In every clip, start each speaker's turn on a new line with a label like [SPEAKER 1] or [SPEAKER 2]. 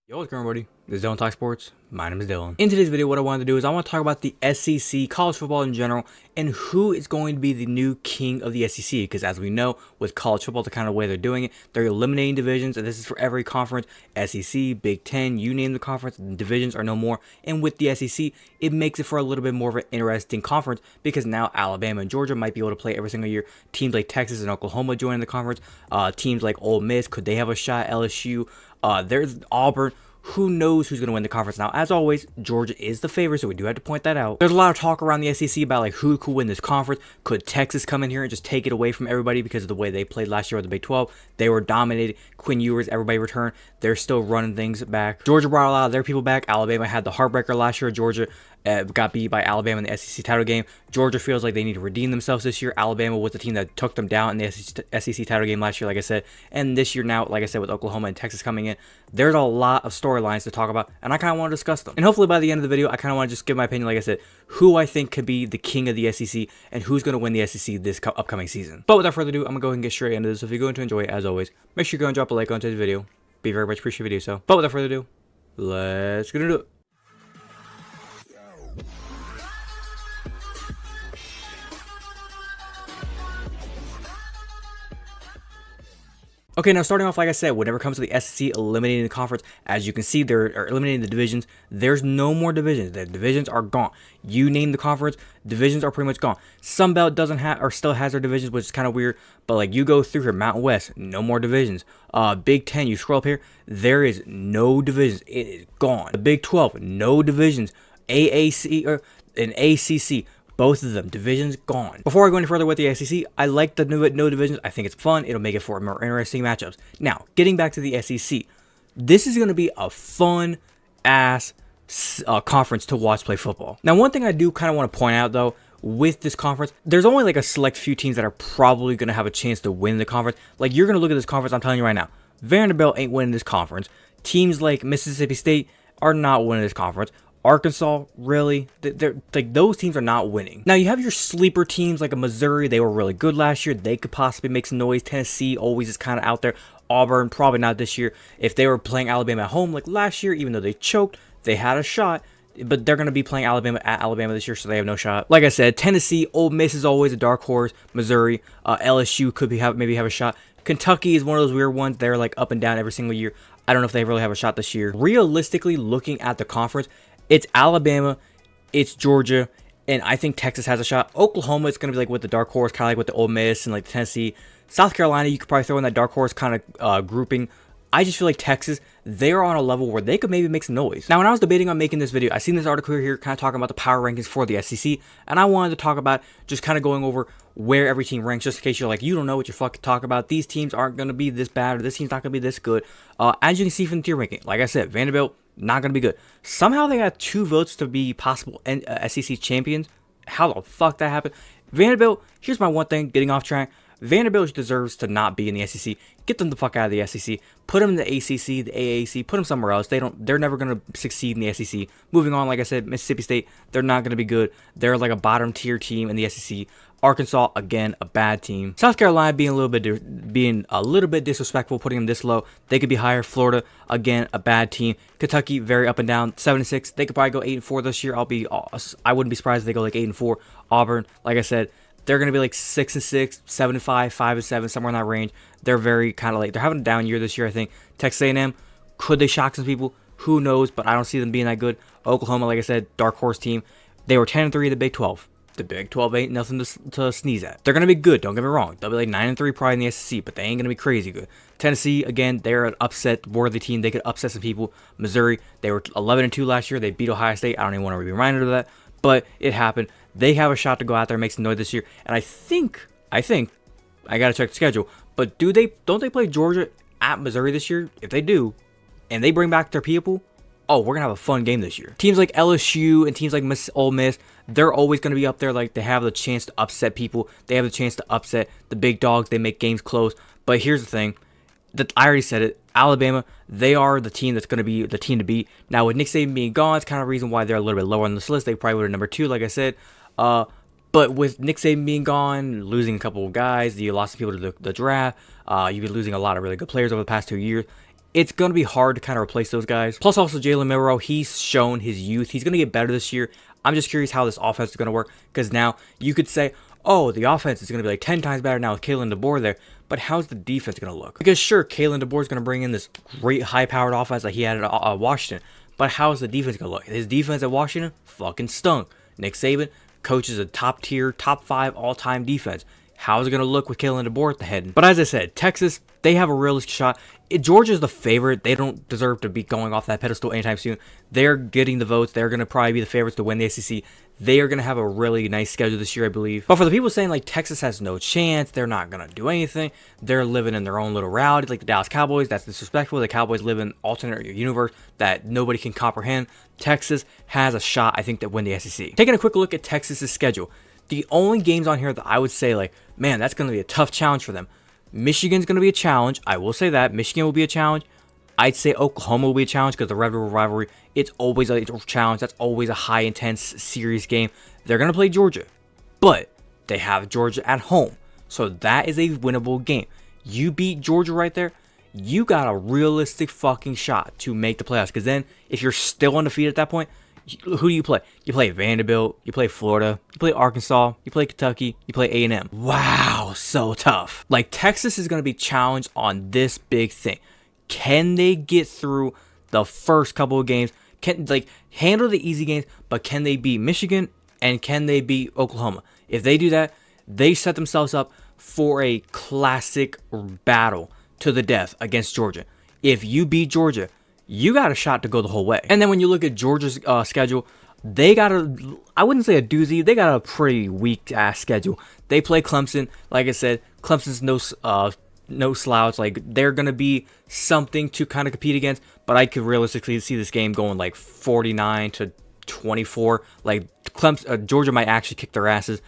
[SPEAKER 1] Yo, what's going on, everybody? This is Dylan Talk Sports. My name is Dylan. In today's video, what I wanted to do is I want to talk about the SEC, college football in general, and who is going to be the new king of the SEC. Because as we know, with college football, the kind of way they're doing it, they're eliminating divisions, and this is for every conference. SEC, Big Ten, you name the conference, the divisions are no more. And with the SEC, it makes it for a little bit more of an interesting conference because now Alabama and Georgia might be able to play every single year. Teams like Texas and Oklahoma joining the conference. Teams like Ole Miss, could they have a shot? LSU. There's Auburn. Who knows who's going to win the conference? Now, as always, Georgia is the favorite, so we do have to point that out. There's a lot of talk around the SEC about like who could win this conference. Could Texas come in here and just take it away from everybody because of the way they played last year with the Big 12? They were dominated. Quinn Ewers, everybody returned. They're still running things back. Georgia brought a lot of their people back. Alabama had the heartbreaker last year. Georgia got beat by Alabama in the SEC title game. Georgia feels like they need to redeem themselves this year. Alabama was the team that took them down in the SEC title game last year, like I said. And this year now, like I said, with Oklahoma and Texas coming in, there's a lot of storylines to talk about, and I kind of want to discuss them. And hopefully by the end of the video, I kind of want to just give my opinion, like I said, who I think could be the king of the SEC and who's going to win the SEC this upcoming season. But without further ado, I'm going to go ahead and get straight into this. If you're going to enjoy it, as always, make sure you go and drop a like on today's video. Be very much appreciated if you do so. But without further ado, let's get into it. Okay, now starting off, like I said, whenever it comes to the SEC eliminating the conference, as you can see, they're eliminating the divisions. There's no more divisions. The divisions are gone. You name the conference, divisions are pretty much gone. Sunbelt doesn't have or still has their divisions, which is kind of weird. But like you go through here, Mountain West, no more divisions. Big Ten, you scroll up here, there is no divisions. It is gone. The Big 12, no divisions. AAC or an ACC. Both of them, divisions gone. Before I go any further with the SEC, I like the no divisions. I think it's fun. It'll make it for more interesting matchups. Now, getting back to the SEC, this is going to be a fun ass conference to watch play football. Now, one thing I do kind of want to point out though, with this conference, there's only like a select few teams that are probably going to have a chance to win the conference. Like you're going to look at this conference, I'm telling you right now, Vanderbilt ain't winning this conference. Teams like Mississippi State are not winning this conference. Arkansas, really? They're like those teams are not winning. Now you have your sleeper teams like a Missouri. They were really good last year. They could possibly make some noise. Tennessee always is kind of out there. Auburn, probably not this year. If they were playing Alabama at home like last year, even though they choked, they had a shot. But they're going to be playing Alabama at Alabama this year, so they have no shot. Like I said, Tennessee, Ole Miss is always a dark horse. Missouri, LSU could maybe have a shot. Kentucky is one of those weird ones. They're like up and down every single year. I don't know if they really have a shot this year. Realistically, looking at the conference, it's Alabama, it's Georgia, and I think Texas has a shot. Oklahoma is going to be like with the dark horse, kind of like with the Ole Miss and like Tennessee. South Carolina, you could probably throw in that dark horse kind of grouping. I just feel like Texas, they're on a level where they could maybe make some noise. Now, when I was debating on making this video, I seen this article here kind of talking about the power rankings for the SEC, and I wanted to talk about just kind of going over where every team ranks, just in case you're like, you don't know what you're fucking talking about. These teams aren't going to be this bad, or this team's not going to be this good. As you can see from the tier ranking, like I said, Vanderbilt, not going to be good. Somehow they got 2 votes to be possible SEC champions. How the fuck that happened? Vanderbilt, here's my one thing, getting off track. Vanderbilt deserves to not be in the SEC. Get them the fuck out of the SEC. Put them in the ACC, the AAC. Put them somewhere else. They're never gonna succeed in the SEC. Moving on, like I said, Mississippi State, they're not gonna be good. They're like a bottom tier team in the SEC. Arkansas, again, a bad team. South Carolina being a little bit disrespectful, putting them this low. They could be higher. Florida, again, a bad team. Kentucky, very up and down, 7-6. They could probably go 8-4 this year. I wouldn't be surprised if they go like 8-4. Auburn, like I said, they're going to be like 6-6, 7-5, 5-7, somewhere in that range. They're very kind of like, they're having a down year this year, I think. Texas A&M, could they shock some people? Who knows, but I don't see them being that good. Oklahoma, like I said, dark horse team. They were 10-3 in the Big 12. The Big 12 ain't nothing to sneeze at. They're going to be good, don't get me wrong. They'll be like 9-3 probably in the SEC, but they ain't going to be crazy good. Tennessee, again, they're an upset-worthy team. They could upset some people. Missouri, they were 11-2 last year. They beat Ohio State. I don't even want to be reminded of that, but it happened. They have a shot to go out there and make some noise this year. And I think I gotta check the schedule. But don't they play Georgia at Missouri this year? If they do, and they bring back their people, oh, we're gonna have a fun game this year. Teams like LSU and teams like Ole Miss, they're always gonna be up there. Like they have the chance to upset people. They have the chance to upset the big dogs. They make games close. But here's the thing. I already said it. Alabama, they are the team that's going to be the team to beat. Now, with Nick Saban being gone, it's kind of a reason why they're a little bit lower on this list. They probably would have number 2, like I said. But with Nick Saban being gone, losing a couple of guys, you lost some people to the draft. You've been losing a lot of really good players over the past 2 years. it's going to be hard to kind of replace those guys. Plus also Jalen Milroe, he's shown his youth. He's going to get better this year. I'm just curious how this offense is going to work, because now you could say, oh, the offense is going to be like 10 times better now with Kalen DeBoer there, but how's the defense going to look? Because sure, Kalen DeBoer is going to bring in this great high-powered offense like he had at Washington, but how's the defense going to look? His defense at Washington fucking stunk. Nick Saban coaches a top-tier, top-5 all-time defense. How's it going to look with Kalen DeBoer at the head? But as I said, Texas, they have a realistic shot. Georgia's the favorite. They don't deserve to be going off that pedestal anytime soon. They're getting the votes. They're going to probably be the favorites to win the SEC. They are going to have a really nice schedule this year, I believe. But for the people saying like Texas has no chance, they're not going to do anything, they're living in their own little reality, like the Dallas Cowboys, that's disrespectful. The Cowboys live in an alternate universe that nobody can comprehend. Texas has a shot, I think, to win the SEC. Taking a quick look at Texas's schedule, the only games on here that I would say like, man, that's going to be a tough challenge for them. Michigan's going to be a challenge. I will say that. Michigan will be a challenge. I'd say Oklahoma will be a challenge because the Red River rivalry, it's always a challenge. That's always a high intense serious game. They're going to play Georgia, but they have Georgia at home. So that is a winnable game. You beat Georgia right there, you got a realistic fucking shot to make the playoffs. Because then if you're still undefeated at that point, who do you play? You play Vanderbilt, you play Florida, you play Arkansas, you play Kentucky, you play A&M. Wow, so tough. Like, Texas is going to be challenged on this big thing. Can they get through the first couple of games? Can like handle the easy games, but can they beat Michigan and can they beat Oklahoma? If they do that, they set themselves up for a classic battle to the death against Georgia. If you beat Georgia, you got a shot to go the whole way. And then when you look at Georgia's schedule, they got I wouldn't say a doozy, they got a pretty weak ass schedule. They play Clemson. Like I said, Clemson's no slouch. Like, they're gonna be something to kind of compete against, but I could realistically see this game going like 49-24. Like, Georgia might actually kick their asses.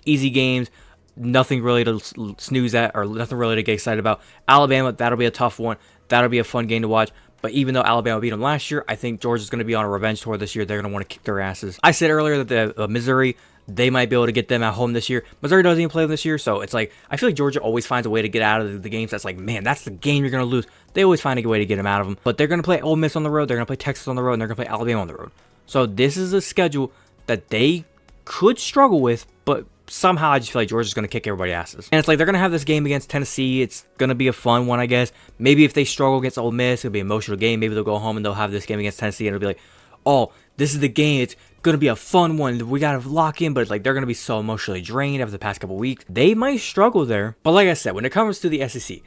[SPEAKER 1] Easy games, nothing really to snooze at or nothing really to get excited about. Alabama, that'll be a tough one. That'll be a fun game to watch. But even though Alabama beat them last year, I think Georgia's going to be on a revenge tour this year. They're going to want to kick their asses. I said earlier that the Missouri, they might be able to get them at home this year. Missouri doesn't even play them this year, so it's like, I feel like Georgia always finds a way to get out of the games that's like, man, that's the game you're going to lose. They always find a way to get them out of them. But they're going to play Ole Miss on the road, they're going to play Texas on the road, and they're going to play Alabama on the road. So this is a schedule that they could struggle with, but somehow I just feel like Georgia's going to kick everybody's asses. And it's like, they're going to have this game against Tennessee. It's going to be a fun one, I guess. Maybe if they struggle against Ole Miss, it'll be an emotional game. Maybe they'll go home and they'll have this game against Tennessee and it'll be like, oh, this is the game. It's going to be a fun one. We got to lock in, but it's like, they're going to be so emotionally drained after the past couple weeks. They might struggle there. But like I said, when it comes to the SEC,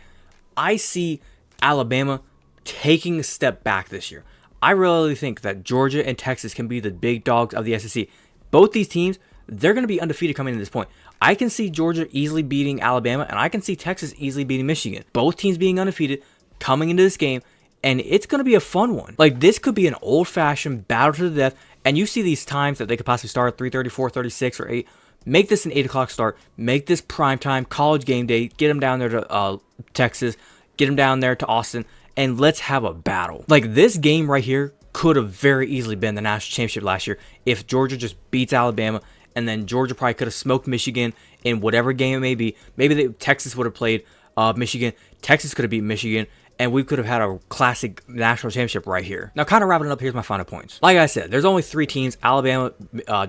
[SPEAKER 1] I see Alabama taking a step back this year. I really think that Georgia and Texas can be the big dogs of the SEC. Both these teams, they're going to be undefeated coming to this point. I can see Georgia easily beating Alabama, and I can see Texas easily beating Michigan. Both teams being undefeated coming into this game, and it's going to be a fun one. Like, this could be an old-fashioned battle to the death, and you see these times that they could possibly start at 3:30, 4:36, or 8. Make this an 8 o'clock start. Make this primetime, college game day. Get them down there to Texas. Get them down there to Austin, and let's have a battle. Like, this game right here could have very easily been the national championship last year if Georgia just beats Alabama, and then Georgia probably could have smoked Michigan in whatever game it may be. Maybe Texas would have played Michigan. Texas could have beat Michigan, and we could have had a classic national championship right here. Now, kind of wrapping it up, here's my final points. Like I said, there's only 3 teams, Alabama,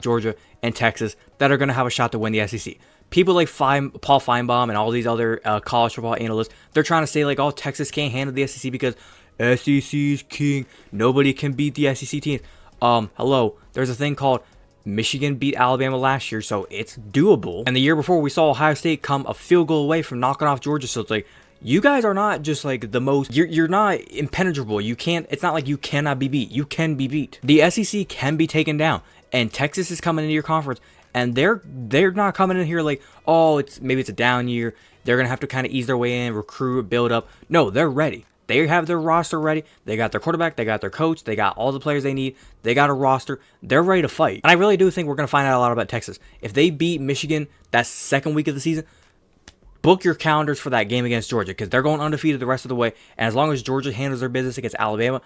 [SPEAKER 1] Georgia, and Texas, that are going to have a shot to win the SEC. People like Paul Feinbaum and all these other college football analysts, they're trying to say like, oh, Texas can't handle the SEC because SEC is king. Nobody can beat the SEC teams. Hello, there's a thing called Michigan beat Alabama last year, so it's doable. And the year before, we saw Ohio State come a field goal away from knocking off Georgia. So it's like, you guys are not just like the most, you're not impenetrable. You can't, it's not like you cannot be beat. You can be beat. The SEC can be taken down, and Texas is coming into your conference, and they're not coming in here like, oh, maybe it's a down year. They're gonna have to kind of ease their way in, recruit, build up. No, they're ready. They have their roster ready. They got their quarterback. They got their coach. They got all the players they need. They got a roster. They're ready to fight. And I really do think we're going to find out a lot about Texas. If they beat Michigan that second week of the season, book your calendars for that game against Georgia, because they're going undefeated the rest of the way. And as long as Georgia handles their business against Alabama,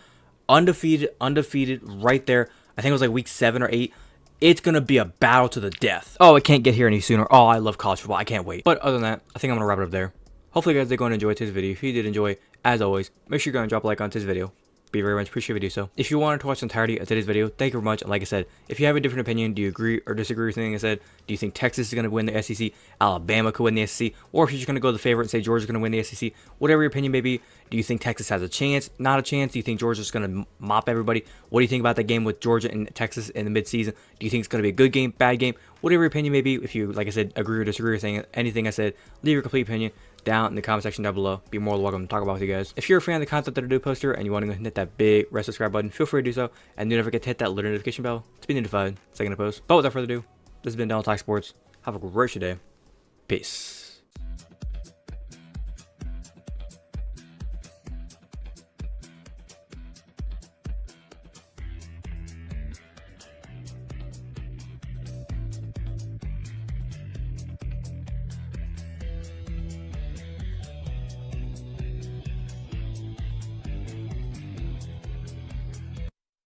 [SPEAKER 1] undefeated right there. I think it was like week 7 or 8. It's going to be a battle to the death. Oh, it can't get here any sooner. Oh, I love college football. I can't wait. But other than that, I think I'm going to wrap it up there. Hopefully, you guys did go and enjoy today's video. If you did enjoy, As always, make sure you go and drop a like on today's video. Be very much appreciated if you do so. If you wanted to watch the entirety of today's video, thank you very much. And like I said, if you have a different opinion, do you agree or disagree with anything I said? Do you think Texas is going to win the SEC? Alabama could win the SEC? Or if you're just going to go the favorite and say Georgia's going to win the SEC? Whatever your opinion may be, do you think Texas has a chance? Not a chance? Do you think Georgia's going to mop everybody? What do you think about that game with Georgia and Texas in the midseason? Do you think it's going to be a good game, bad game? Whatever your opinion may be, if you, like I said, agree or disagree with anything I said, leave your complete opinion down in the comment section down below. Be more than welcome to talk about with you guys. If you're a fan of the content that I do post here and you want to hit that big red subscribe button, feel free to do so. And do not forget to hit that little notification bell to be notified second I post. But without further ado, this has been Donald Talk Sports. Have a great day. Peace.